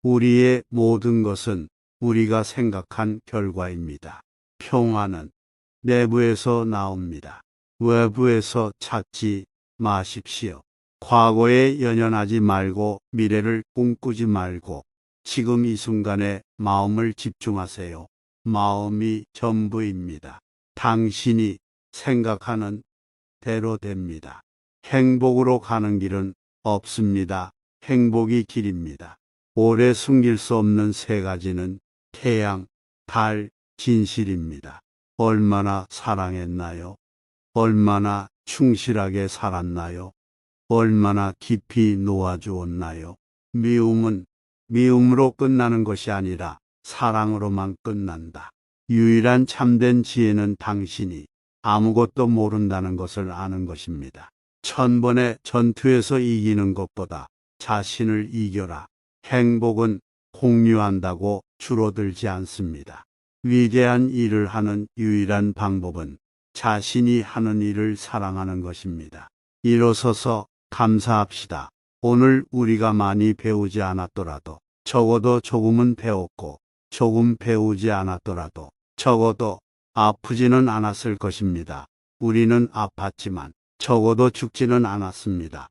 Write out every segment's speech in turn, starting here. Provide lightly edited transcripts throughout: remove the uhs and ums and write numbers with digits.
우리의 모든 것은 우리가 생각한 결과입니다. 평화는 내부에서 나옵니다. 외부에서 찾지 마십시오. 과거에 연연하지 말고 미래를 꿈꾸지 말고 지금 이 순간에 마음을 집중하세요. 마음이 전부입니다. 당신이 생각하는 대로 됩니다. 행복으로 가는 길은 없습니다. 행복이 길입니다. 오래 숨길 수 없는 세 가지는 태양, 달, 진실입니다. 얼마나 사랑했나요? 얼마나 충실하게 살았나요? 얼마나 깊이 놓아주었나요? 미움은 미움으로 끝나는 것이 아니라 사랑으로만 끝난다. 유일한 참된 지혜는 당신이 아무것도 모른다는 것을 아는 것입니다. 1000번의 전투에서 이기는 것보다 자신을 이겨라. 행복은 공유한다고 줄어들지 않습니다. 위대한 일을 하는 유일한 방법은 자신이 하는 일을 사랑하는 것입니다. 일어서서 감사합시다. 오늘 우리가 많이 배우지 않았더라도 적어도 조금은 배웠고 조금 배우지 않았더라도 적어도 아프지는 않았을 것입니다. 우리는 아팠지만 적어도 죽지는 않았습니다.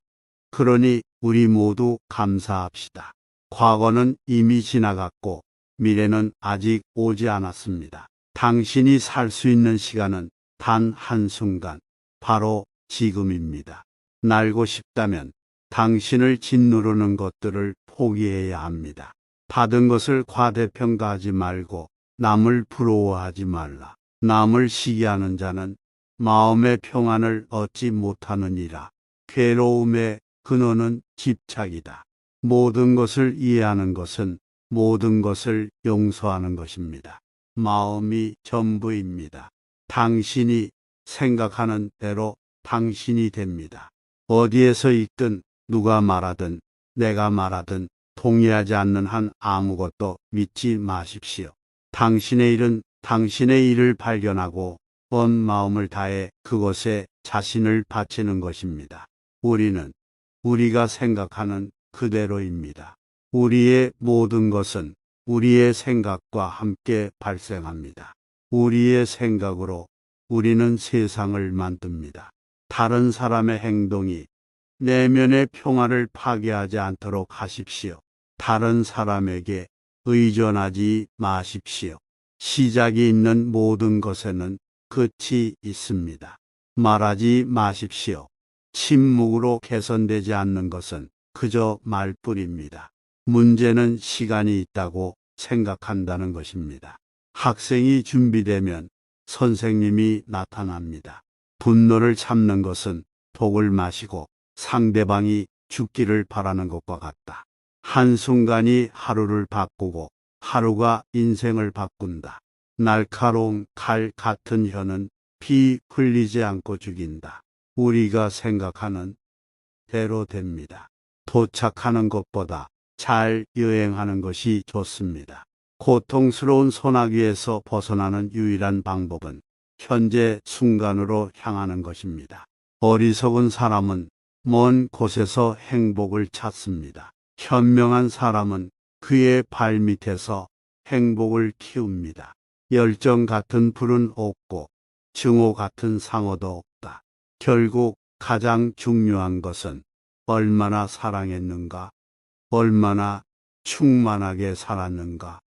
그러니 우리 모두 감사합시다. 과거는 이미 지나갔고 미래는 아직 오지 않았습니다. 당신이 살 수 있는 시간은 단 한순간, 바로 지금입니다. 날고 싶다면 당신을 짓누르는 것들을 포기해야 합니다. 받은 것을 과대평가하지 말고 남을 부러워하지 말라. 남을 시기하는 자는 마음의 평안을 얻지 못하느니라. 괴로움의 근원은 집착이다. 모든 것을 이해하는 것은 모든 것을 용서하는 것입니다. 마음이 전부입니다. 당신이 생각하는 대로 당신이 됩니다. 어디에서 있든 누가 말하든 내가 말하든 동의하지 않는 한 아무것도 믿지 마십시오. 당신의 일은 당신의 일을 발견하고 온 마음을 다해 그것에 자신을 바치는 것입니다. 우리는 우리가 생각하는 그대로입니다. 우리의 모든 것은 우리의 생각과 함께 발생합니다. 우리의 생각으로 우리는 세상을 만듭니다. 다른 사람의 행동이 내면의 평화를 파괴하지 않도록 하십시오. 다른 사람에게 의존하지 마십시오. 시작이 있는 모든 것에는 끝이 있습니다. 말하지 마십시오. 침묵으로 개선되지 않는 것은 그저 말뿐입니다. 문제는 시간이 있다고 생각한다는 것입니다. 학생이 준비되면 선생님이 나타납니다. 분노를 참는 것은 독을 마시고 상대방이 죽기를 바라는 것과 같다. 한순간이 하루를 바꾸고 하루가 인생을 바꾼다. 날카로운 칼 같은 혀는 피 흘리지 않고 죽인다. 우리가 생각하는 대로 됩니다. 도착하는 것보다 잘 여행하는 것이 좋습니다. 고통스러운 소나기에서 벗어나는 유일한 방법은 현재 순간으로 향하는 것입니다. 어리석은 사람은 먼 곳에서 행복을 찾습니다. 현명한 사람은 그의 발밑에서 행복을 키웁니다. 열정 같은 불은 없고 증오 같은 상어도 없다. 결국 가장 중요한 것은 얼마나 사랑했는가, 얼마나 충만하게 살았는가,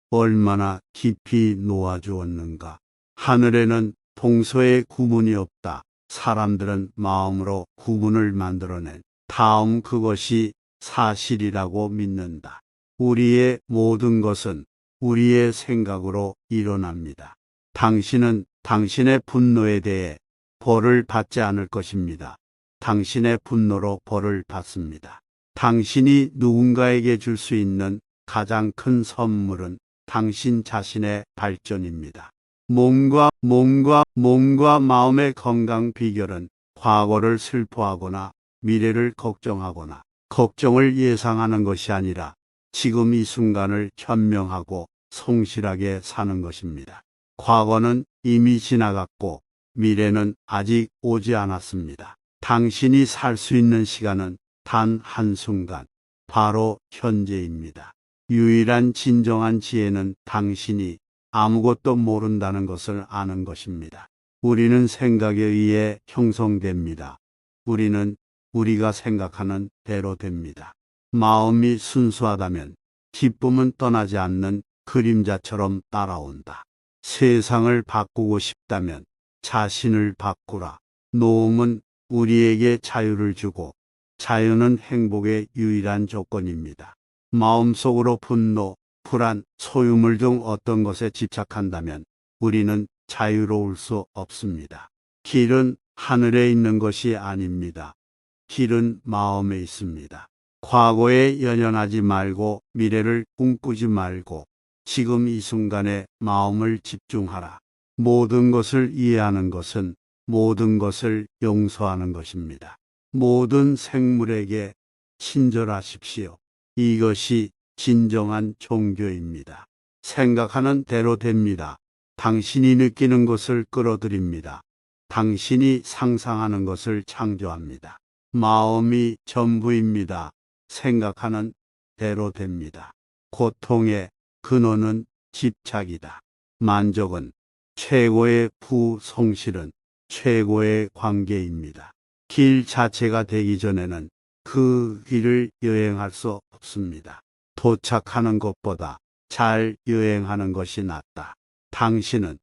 얼마나 깊이 놓아주었는가. 하늘에는 동서의 구분이 없다. 사람들은 마음으로 구분을 만들어낸 다음 그것이 사실이라고 믿는다. 우리의 모든 것은 우리의 생각으로 일어납니다. 당신은 당신의 분노에 대해 벌을 받지 않을 것입니다. 당신의 분노로 벌을 받습니다. 당신이 누군가에게 줄 수 있는 가장 큰 선물은 당신 자신의 발전입니다. 몸과 마음의 건강 비결은 과거를 슬퍼하거나 미래를 걱정하거나 걱정을 예상하는 것이 아니라 지금 이 순간을 현명하고 성실하게 사는 것입니다. 과거는 이미 지나갔고 미래는 아직 오지 않았습니다. 당신이 살 수 있는 시간은 단 한순간, 바로 현재입니다. 유일한 진정한 지혜는 당신이 아무것도 모른다는 것을 아는 것입니다. 우리는 생각에 의해 형성됩니다. 우리는 우리가 생각하는 대로 됩니다. 마음이 순수하다면 기쁨은 떠나지 않는 그림자처럼 따라온다. 세상을 바꾸고 싶다면 자신을 바꾸라. 노음은 우리에게 자유를 주고 자유는 행복의 유일한 조건입니다. 마음속으로 분노, 불안, 소유물 등 어떤 것에 집착한다면 우리는 자유로울 수 없습니다. 길은 하늘에 있는 것이 아닙니다. 길은 마음에 있습니다. 과거에 연연하지 말고 미래를 꿈꾸지 말고 지금 이 순간에 마음을 집중하라. 모든 것을 이해하는 것은 모든 것을 용서하는 것입니다. 모든 생물에게 친절하십시오. 이것이 진정한 종교입니다. 생각하는 대로 됩니다. 당신이 느끼는 것을 끌어들입니다. 당신이 상상하는 것을 창조합니다. 마음이 전부입니다. 생각하는 대로 됩니다. 고통의 근원은 집착이다. 만족은 최고의 부성실은 최고의 관계입니다. 길 자체가 되기 전에는 그 길을 여행할 수 없습니다. 도착하는 것보다 잘 여행하는 것이 낫다. 당신은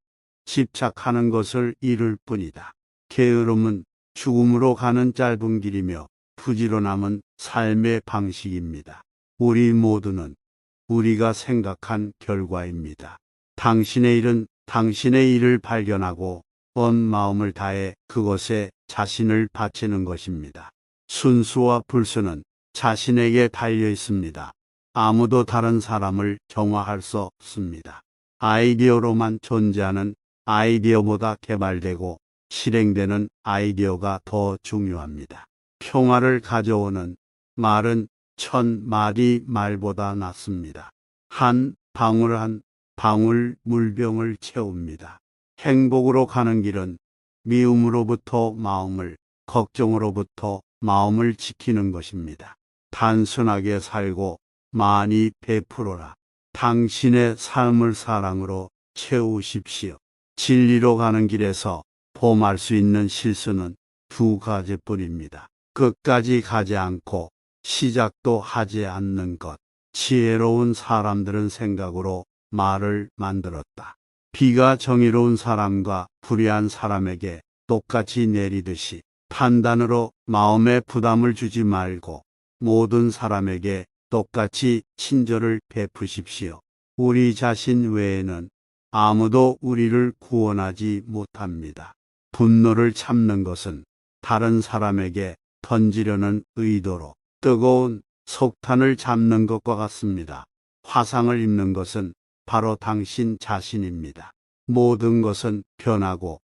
집착하는 것을 잃을 뿐이다. 게으름은 죽음으로 가는 짧은 길이며 부지런함은 삶의 방식입니다. 우리 모두는 우리가 생각한 결과입니다. 당신의 일은 당신의 일을 발견하고 온 마음을 다해 그것에 자신을 바치는 것입니다. 순수와 불순은 자신에게 달려 있습니다. 아무도 다른 사람을 정화할 수 없습니다. 아이디어로만 존재하는 아이디어보다 개발되고 실행되는 아이디어가 더 중요합니다. 평화를 가져오는 말은 1000마디 말보다 낫습니다. 한 방울 물병을 채웁니다. 행복으로 가는 길은 미움으로부터 마음을, 걱정으로부터 마음을 지키는 것입니다. 단순하게 살고 많이 베풀어라. 당신의 삶을 사랑으로 채우십시오. 진리로 가는 길에서 범할 수 있는 실수는 두 가지뿐입니다. 끝까지 가지 않고 시작도 하지 않는 것. 지혜로운 사람들은 생각으로 말을 만들었다. 비가 정의로운 사람과 불의한 사람에게 똑같이 내리듯이 판단으로 마음에 부담을 주지 말고 모든 사람에게 똑같이 친절을 베푸십시오. 우리 자신 외에는 아무도 우리를 구원하지 못합니다. 분노를 참는 것은 다른 사람에게 던지려는 의도로 뜨거운 석탄을 잡는 것과 같습니다. 화상을 입는 것은 바로 당신 자신입니다. 모든 것은 변하고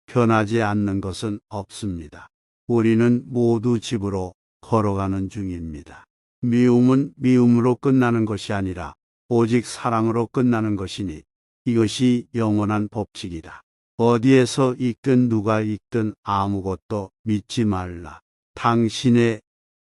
변하지 않는 것은 없습니다. 우리는 모두 집으로 걸어가는 중입니다. 미움은 미움으로 끝나는 것이 아니라 오직 사랑으로 끝나는 것이니 이것이 영원한 법칙이다. 어디에서 있든 누가 있든 아무것도 믿지 말라. 당신의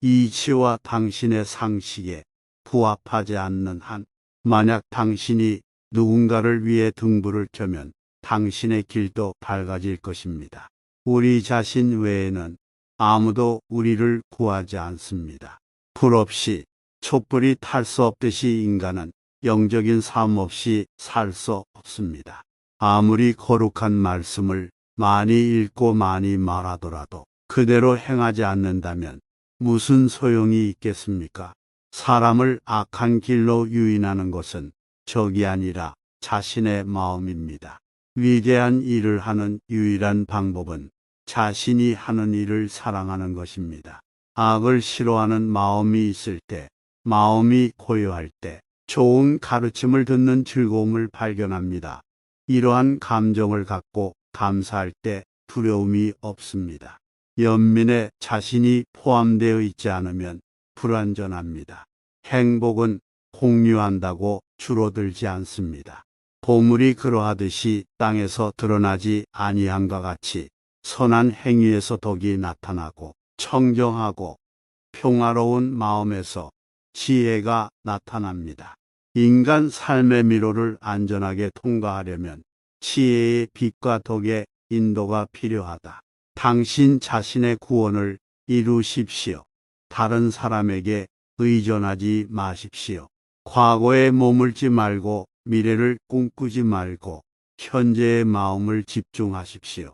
이치와 당신의 상식에 부합하지 않는 한, 만약 당신이 누군가를 위해 등불을 켜면 당신의 길도 밝아질 것입니다. 우리 자신 외에는 아무도 우리를 구하지 않습니다. 불 없이 촛불이 탈 수 없듯이 인간은 영적인 삶 없이 살 수 없습니다. 아무리 거룩한 말씀을 많이 읽고 많이 말하더라도 그대로 행하지 않는다면 무슨 소용이 있겠습니까? 사람을 악한 길로 유인하는 것은 적이 아니라 자신의 마음입니다. 위대한 일을 하는 유일한 방법은 자신이 하는 일을 사랑하는 것입니다. 악을 싫어하는 마음이 있을 때, 마음이 고요할 때, 좋은 가르침을 듣는 즐거움을 발견합니다. 이러한 감정을 갖고 감사할 때 두려움이 없습니다. 연민에 자신이 포함되어 있지 않으면 불완전합니다. 행복은 공유한다고 줄어들지 않습니다. 보물이 그러하듯이 땅에서 드러나지 아니함과 같이 선한 행위에서 덕이 나타나고 청정하고 평화로운 마음에서 지혜가 나타납니다. 인간 삶의 미로를 안전하게 통과하려면 지혜의 빛과 덕의 인도가 필요하다. 당신 자신의 구원을 이루십시오. 다른 사람에게 의존하지 마십시오. 과거에 머물지 말고 미래를 꿈꾸지 말고 현재의 마음을 집중하십시오.